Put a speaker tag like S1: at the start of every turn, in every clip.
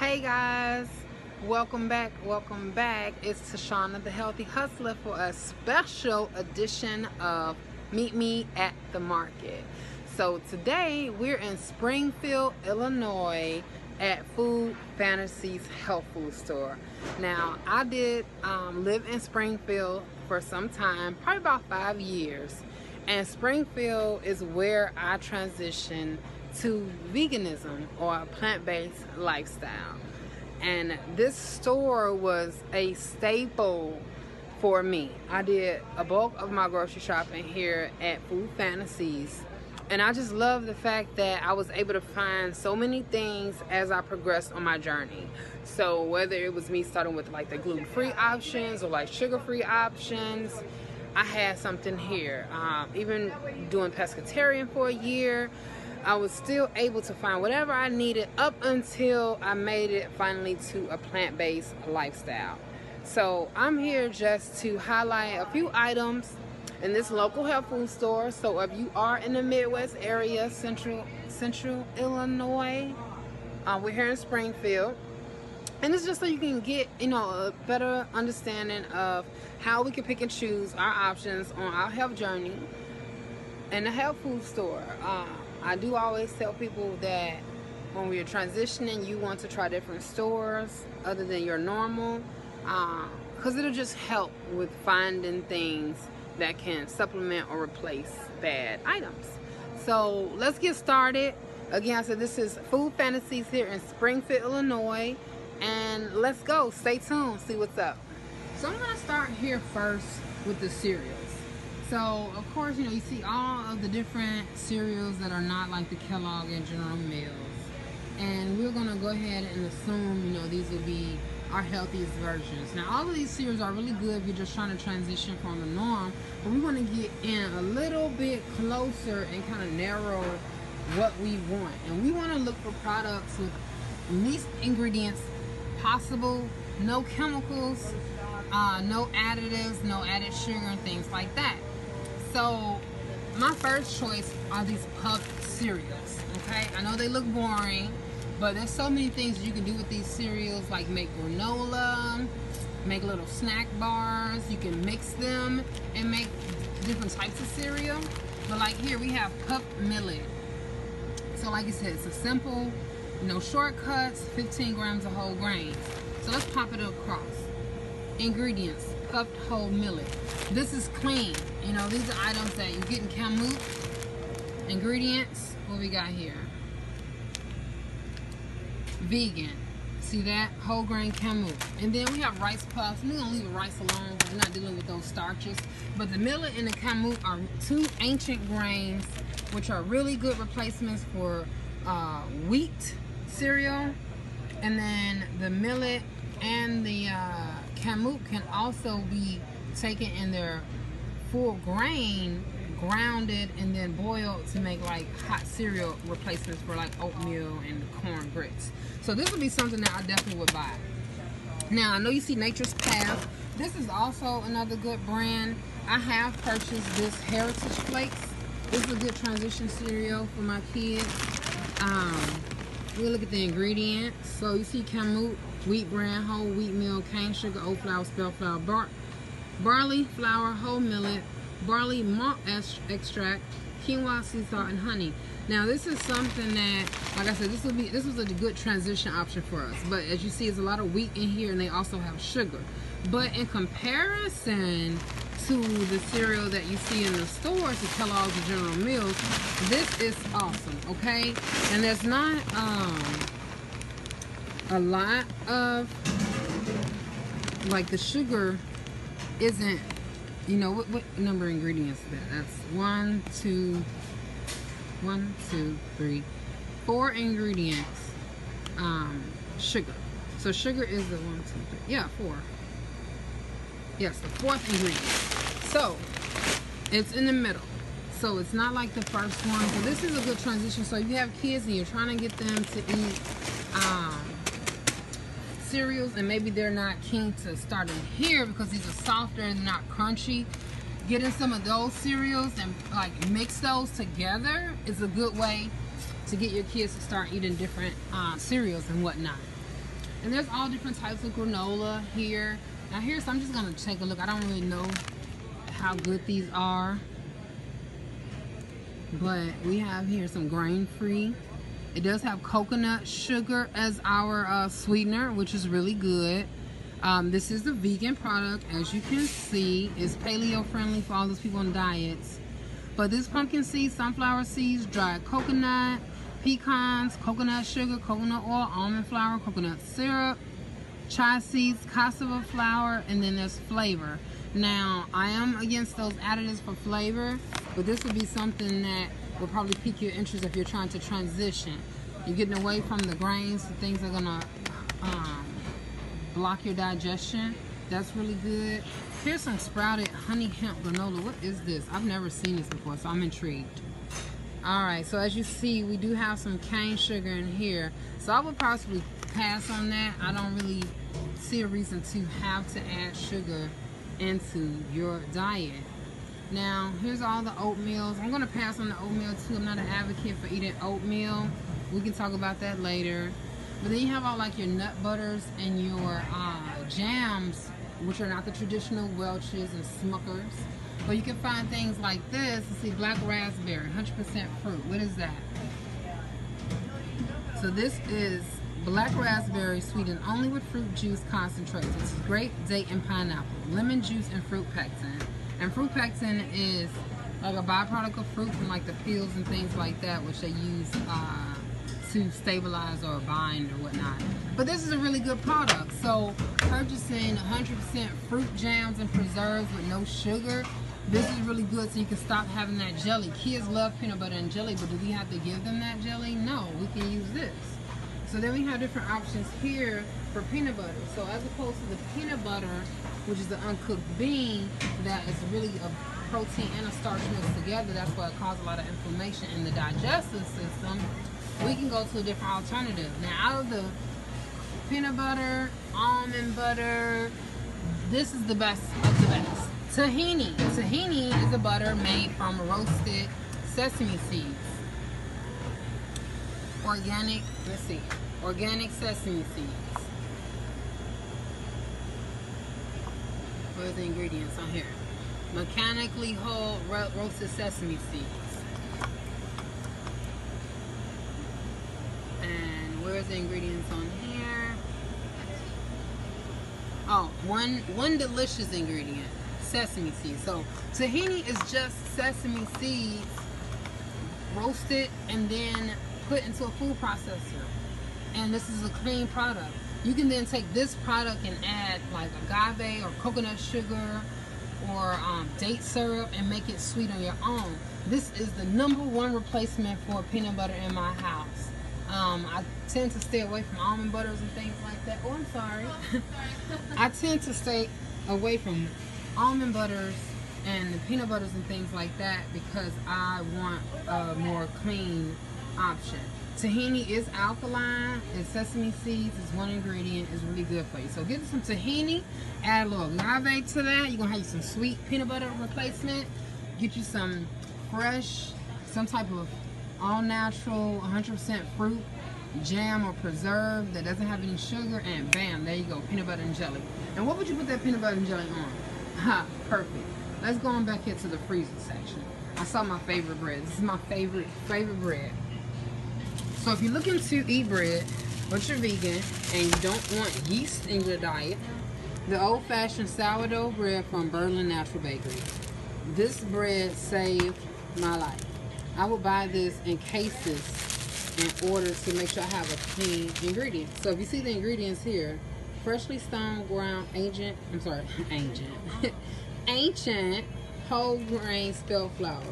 S1: Hey guys, welcome back. It's Tashana the Healthy Hustler for a special edition of Meet Me at the Market. So today we're in Springfield, Illinois at Fantasies health food store. Now I did live in Springfield for some time, probably about 5 years, and Springfield is where I transitioned to veganism or a plant-based lifestyle. And this store was a staple for me. I did a bulk of my grocery shopping here at Food Fantasies, and I just love the fact that I was able to find so many things as I progressed on my journey. So whether it was me starting with like the gluten-free options or like sugar-free options, I had something here. Even doing pescatarian for a year, I was still able to find whatever I needed up until I made it finally to a plant-based lifestyle. So I'm here just to highlight a few items in this local health food store. So if you are in the Midwest area, central Illinois, we're here in Springfield. And it's just so you can get, a better understanding of how we can pick and choose our options on our health journey in the health food store. I do always tell people that when we're transitioning, you want to try different stores other than your normal, because it'll just help with finding things that can supplement or replace bad items. So let's get started. Again, I said this is Food Fantasies here in Springfield, Illinois, and let's go. Stay tuned, see what's up. So I'm going to start here first with the cereals. So, of course, you see all of the different cereals that are not like the Kellogg and General Mills. And we're going to go ahead and assume, these will be our healthiest versions. Now, all of these cereals are really good if you're just trying to transition from the norm. But we want to get in a little bit closer and kind of narrow what we want. And we want to look for products with least ingredients possible, no chemicals, no additives, no added sugar and things like that. So my first choice are these puffed cereals. Okay, I know they look boring, but there's so many things you can do with these cereals, like make granola, make little snack bars. You can mix them and make different types of cereal. But like here we have puffed millet. So like I said, it's a simple, no shortcuts, 15 grams of whole grains. So let's pop it across. Ingredients: puffed whole millet. This is clean. These are items that you get in Kamut. Ingredients, what we got here? Vegan. See that? Whole grain Kamut. And then we have rice puffs. We're going to leave the rice alone because we're not dealing with those starches. But the millet and the Kamut are two ancient grains, which are really good replacements for wheat cereal. And then the millet and the Kamut can also be taken in their full grain, grounded, and then boiled to make like hot cereal replacements for like oatmeal and corn grits. So this would be something that I definitely would buy. Now I know you see Nature's Path. This is also another good brand. I have purchased this Heritage Flakes. This is a good transition cereal for my kids. We'll look at the ingredients. So you see Kamut, wheat bran, whole wheat meal, cane sugar, oat flour, spelt flour, barley flour, whole millet, barley malt extract, quinoa, sea salt, and honey. Now this is something that, like I said, this was a good transition option for us. But as you see, there's a lot of wheat in here, and they also have sugar. But in comparison to the cereal that you see in the stores, the Kellogg's and General Mills, this is awesome. Okay, and there's not a lot of, like, the sugar isn't, what number of ingredients is that? That's 1, 2, 3, 4 ingredients. Sugar. So sugar is the 1, 2, 3. Yeah, 4. Yes, the 4th ingredient. So it's in the middle. So it's not like the first one. So this is a good transition. So if you have kids and you're trying to get them to eat cereals, and maybe they're not keen to start in here because these are softer and not crunchy, getting some of those cereals and like mix those together is a good way to get your kids to start eating different cereals and whatnot. And there's all different types of granola here. Now here's, I'm just gonna take a look. I don't really know how good these are, but we have here some grain-free. It does have coconut sugar as our sweetener, which is really good. This is a vegan product, as you can see. It's paleo friendly for all those people on diets. But this pumpkin seeds, sunflower seeds, dried coconut, pecans, coconut sugar, coconut oil, almond flour, coconut syrup, chia seeds, cassava flour, and then there's flavor. Now, I am against those additives for flavor, but this would be something that will probably pique your interest if you're trying to transition. You're getting away from the grains, the things that are gonna block your digestion. That's really good. Here's some sprouted honey hemp granola. What is this? I've never seen this before, so I'm intrigued. Alright, so as you see, we do have some cane sugar in here. So I would possibly pass on that. I don't really see a reason to have to add sugar into your diet. Now, here's all the oatmeals. I'm going to pass on the oatmeal too. I'm not an advocate for eating oatmeal. We can talk about that later. But then you have all like your nut butters and your jams, which are not the traditional Welch's and Smuckers. But you can find things like this. Let's see, black raspberry, 100% fruit. What is that? So this is black raspberry sweetened only with fruit juice concentrates. It's grape, date, and pineapple, lemon juice, and fruit pectin. And fruit pectin is like a byproduct of fruits and like the peels and things like that, which they use to stabilize or bind or whatnot. But this is a really good product. So purchasing 100% fruit jams and preserves with no sugar, this is really good, so you can stop having that jelly. Kids love peanut butter and jelly, but do we have to give them that jelly? No, we can use this. So then we have different options here for peanut butter. So as opposed to the peanut butter, which is the uncooked bean, that is really a protein and a starch mixed together, that's why it causes a lot of inflammation in the digestive system, we can go to a different alternative. Now, out of the peanut butter, almond butter, this is the best of the best. Tahini. Tahini is a butter made from roasted sesame seeds. Organic, let's see, organic sesame seeds. What are the ingredients on here? Mechanically whole roasted sesame seeds. And where's the ingredients on here? Oh, one delicious ingredient. Sesame seeds. So tahini is just sesame seeds roasted and then put into a food processor, and this is a clean product. You can then take this product and add like agave or coconut sugar or date syrup and make it sweet on your own. This is the #1 replacement for peanut butter in my house. I tend to stay away from almond butters and things like that. Oh, I'm sorry. I tend to stay away from almond butters and the peanut butters and things like that because I want a more clean option. Tahini is alkaline, and sesame seeds is one ingredient, is really good for you. So get some tahini, add a little agave to that. You're gonna have some sweet peanut butter replacement. Get you some fresh, some type of all natural 100% fruit jam or preserve that doesn't have any sugar, and bam, there you go, peanut butter and jelly. And what would you put that peanut butter and jelly on? Ha, perfect. Let's go on back here to the freezer section. I saw my favorite bread. This is my favorite bread. So if you're looking to eat bread, but you're vegan and you don't want yeast in your diet, the old-fashioned sourdough bread from Berlin Natural Bakery. This bread saved my life. I would buy this in cases in order to make sure I have a clean ingredient. So if you see the ingredients here, freshly stone ground ancient whole grain spelt flour,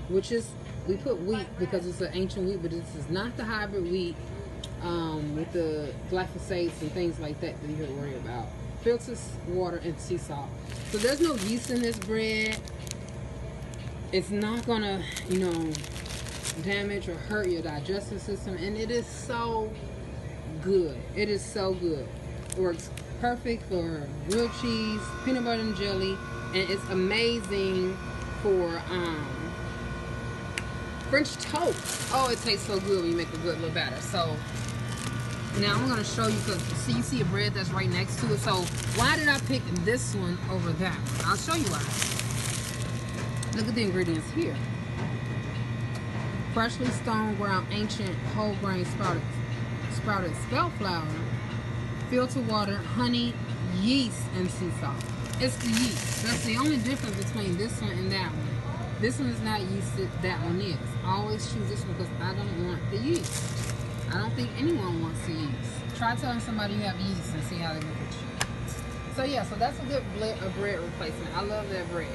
S1: which is, we put wheat because it's an ancient wheat, but this is not the hybrid wheat with the glyphosates and things like that you have to worry about. Filtered water and sea salt. So there's no yeast in this bread. It's not gonna, damage or hurt your digestive system, and it is so good. It is so good. It works perfect for grilled cheese, peanut butter and jelly, and it's amazing for French toast. Oh, it tastes so good when you make a good little batter. So Now I'm going to show you, because see, you see a bread that's right next to it. So why did I pick this one over that one? I'll show you why. Look at the ingredients here. Freshly stone ground ancient whole grain sprouted spelt flour, filter water, honey, yeast, and sea salt. It's the yeast. That's the only difference between this one and that one. This one is not yeasted, that one is. I always choose this one because I don't want the yeast. I don't think anyone wants the yeast. Try telling somebody you have yeast and see how they look at you. So yeah, so that's a good bread replacement. I love that bread.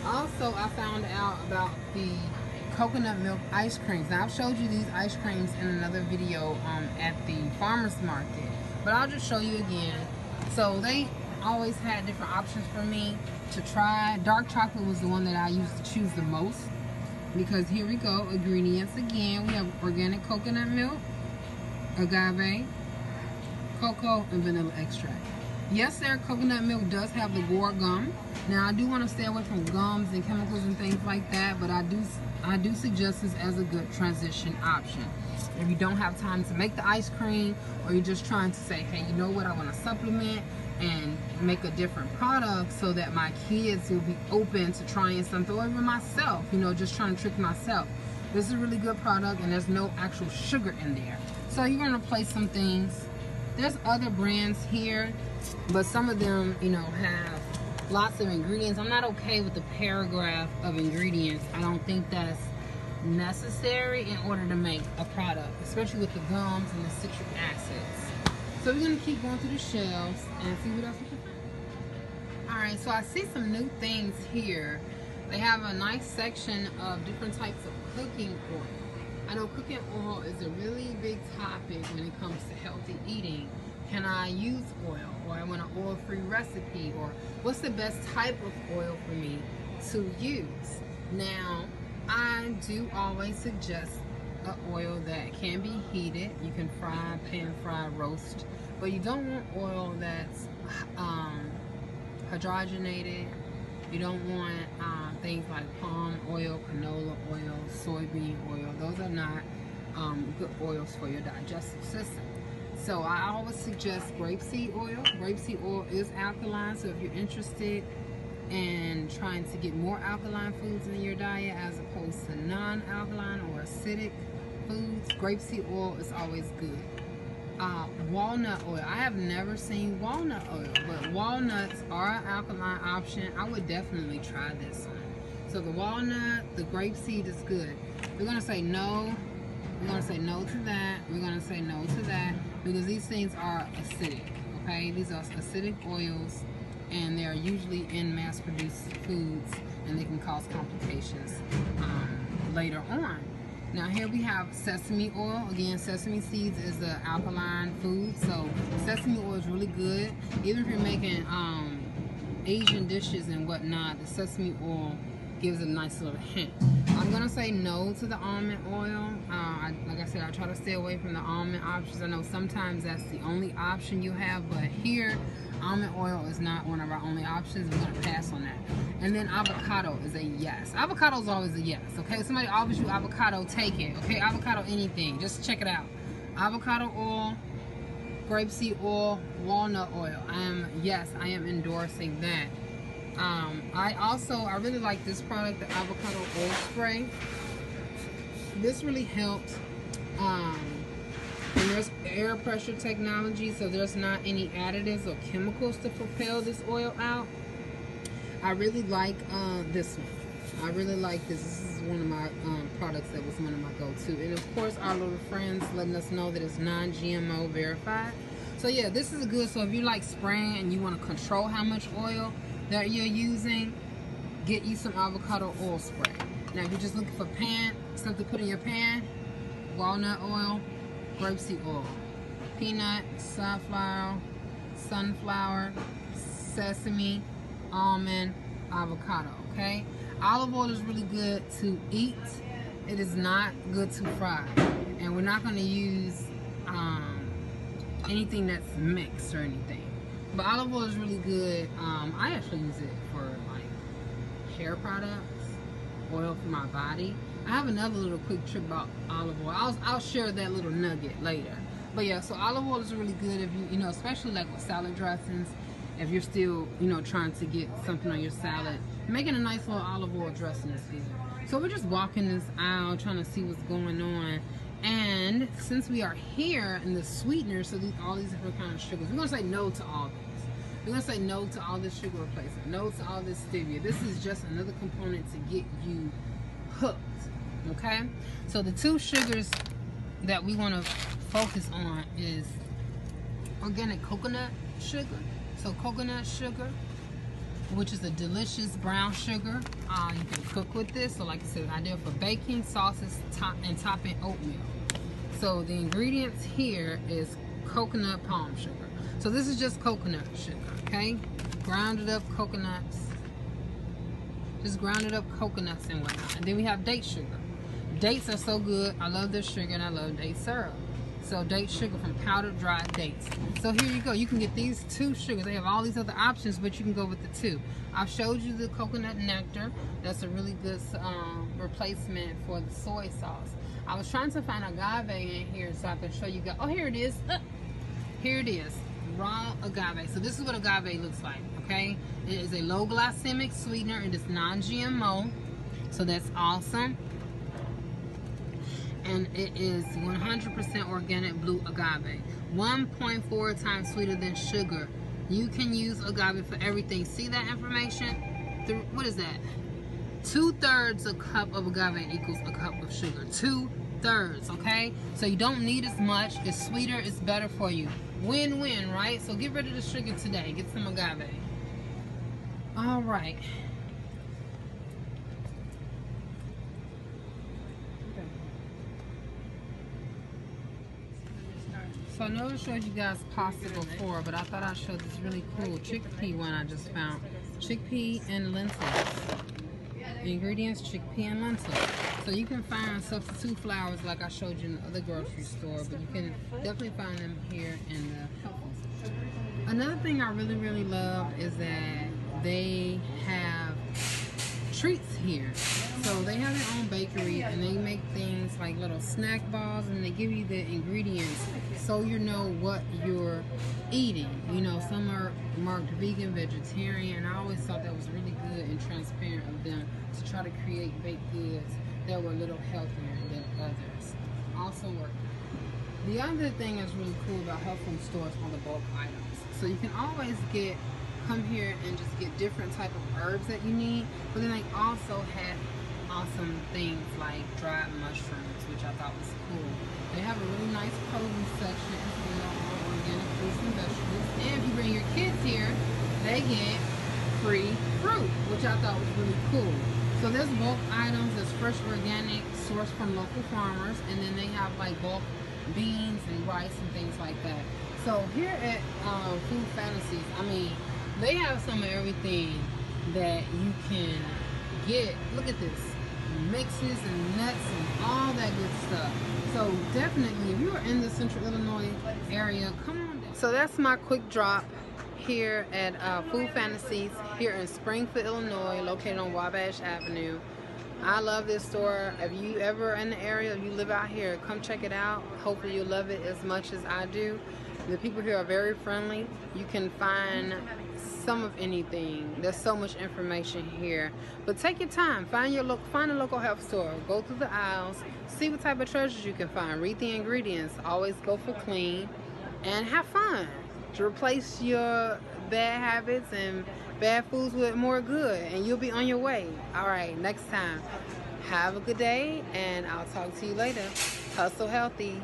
S1: Also, I found out about the coconut milk ice creams. Now, I've showed you these ice creams in another video at the farmer's market, but I'll just show you again. So they always had different options for me to try. Dark chocolate was the one that I used to choose the most, because here we go, ingredients again. We have organic coconut milk, agave, cocoa, and vanilla extract. Yes, sir, coconut milk does have the guar gum. Now, I do want to stay away from gums and chemicals and things like that, but I do suggest this as a good transition option. If you don't have time to make the ice cream, or you're just trying to say, hey, you know what, I want to supplement and make a different product so that my kids will be open to trying something, or even myself, you know, just trying to trick myself. This is a really good product, and there's no actual sugar in there. So you're going to place some things. There's other brands here, but some of them, you know, have lots of ingredients. I'm not okay with the paragraph of ingredients. I don't think that's necessary in order to make a product, especially with the gums and the citric acids. So we're going to keep going through the shelves and see what else we can find. Alright, so I see some new things here. They have a nice section of different types of cooking oil. I know cooking oil is a really big topic when it comes to healthy eating. Can I use oil, or I want an oil-free recipe, or what's the best type of oil for me to use? Now, I do always suggest an oil that can be heated. You can fry, pan fry, roast, but you don't want oil that's hydrogenated. You don't want things like palm oil, canola oil, soybean oil. Those are not good oils for your digestive system. So I always suggest grapeseed oil. Grapeseed oil is alkaline, so if you're interested in trying to get more alkaline foods in your diet as opposed to non-alkaline or acidic foods, grapeseed oil is always good. Walnut oil. I have never seen walnut oil, but walnuts are an alkaline option. I would definitely try this one. So the walnut, the grapeseed is good. We're going to say no. We're going to say no to that. We're going to say no to that, because these things are acidic, okay? These are acidic oils, and they are usually in mass-produced foods, and they can cause complications later on. Now here we have sesame oil. Again, sesame seeds is an alkaline food, so sesame oil is really good. Even if you're making Asian dishes and whatnot, the sesame oil gives a nice little hint. I'm gonna say no to the almond oil. Like I said, I try to stay away from the almond options. I know sometimes that's the only option you have, but here, almond oil is not one of our only options. We're gonna pass on that. And then avocado is a yes. Avocado is always a yes, okay? Somebody offers you avocado, take it, okay? Avocado anything, just check it out. Avocado oil, grapeseed oil, walnut oil. I am endorsing that. I really like this product, the avocado oil spray. This really helps. And there's air pressure technology, so there's not any additives or chemicals to propel this oil out. I really like this one. I really like this. This is one of my products that was one of my go-to. And of course, our little friends letting us know that it's non-GMO verified. So yeah, this is good. So if you like spraying and you want to control how much oil that you're using, get you some avocado oil spray. Now if you're just looking for stuff to put in your pan, walnut oil, grapeseed oil, peanut, sunflower, sesame, almond, avocado, okay? Olive oil is really good to eat. It is not good to fry. And we're not gonna use anything that's mixed or anything. But olive oil is really good. I actually use it for like hair products, oil for my body. I have another little quick trip about olive oil. I'll share that little nugget later. But yeah, so olive oil is really good if you know, especially like with salad dressings. If you're still, you know, trying to get something on your salad, making a nice little olive oil dressing is good. So we're just walking this aisle, trying to see what's going on. And since we are here in the sweeteners, so all these different kind of sugars, we're gonna say no to all this. We're gonna say no to all this sugar replacement, no to all this stevia. This is just another component to get you hooked. Okay, so the two sugars that we want to focus on is organic coconut sugar. So coconut sugar, which is a delicious brown sugar. You can cook with this. So like I said, ideal for baking, sauces, and topping oatmeal. So the ingredients here is coconut palm sugar. So this is just coconut sugar, okay? Grounded up coconuts. Just grounded up coconuts and whatnot. And then we have date sugar. Dates are so good. I love this sugar and I love date syrup. So date sugar from powdered dried dates. So here you go. You can get these two sugars. They have all these other options, but you can go with the two. I've showed you the coconut nectar. That's a really good replacement for the soy sauce. I was trying to find agave in here so I can show you guys. Oh, here it is. Here it is. Raw agave. So this is what agave looks like, okay? It is a low glycemic sweetener. It is non-GMO. So that's awesome. And it is 100% organic blue agave. 1.4 times sweeter than sugar. You can use agave for everything. See that information? What is that? 2/3 a cup of agave equals a cup of sugar. 2/3, okay? So you don't need as much. It's sweeter, it's better for you. Win-win, right? So get rid of the sugar today. Get some agave. All right. So I know I showed you guys pasta before, but I thought I'd show this really cool chickpea one I just found. Chickpea and lentils. The ingredients, chickpea and lentils. So you can find substitute flours like I showed you in the other grocery store, but you can definitely find them here in the health food store. Another thing I really love is that they have treats here. So they have their own bakery and they make things like little snack balls and they give you the ingredients so you know what you're eating. You know, some are marked vegan, vegetarian, and I always thought that was really good and transparent of them to try to create baked goods that were a little healthier than others. Also work. The other thing that's really cool about health food stores are the bulk items. So you can always come here and just get different type of herbs that you need, but then they also have awesome things like dried mushrooms, which I thought was cool. They have a really nice produce section with all organic fruits and vegetables, and if you bring your kids here, they get free fruit, which I thought was really cool. So there's bulk items, there's fresh organic sourced from local farmers, and then they have like bulk beans and rice and things like that. So here at Food Fantasies, I mean, they have some of everything that you can get. Look at this. Mixes and nuts and all that good stuff. So definitely, if you are in the Central Illinois area, come on down. So that's my quick drop here at Food Fantasies here in Springfield, Illinois, located on Wabash Avenue. I love this store. If you ever in the area, if you live out here, come check it out. Hopefully you'll love it as much as I do. The people here are very friendly. You can find some of anything. There's so much information here. But take your time. Find a local health store. Go through the aisles. See what type of treasures you can find. Read the ingredients. Always go for clean. And have fun. To replace your bad habits and bad foods with more good. And you'll be on your way. Alright, next time. Have a good day. And I'll talk to you later. Hustle healthy.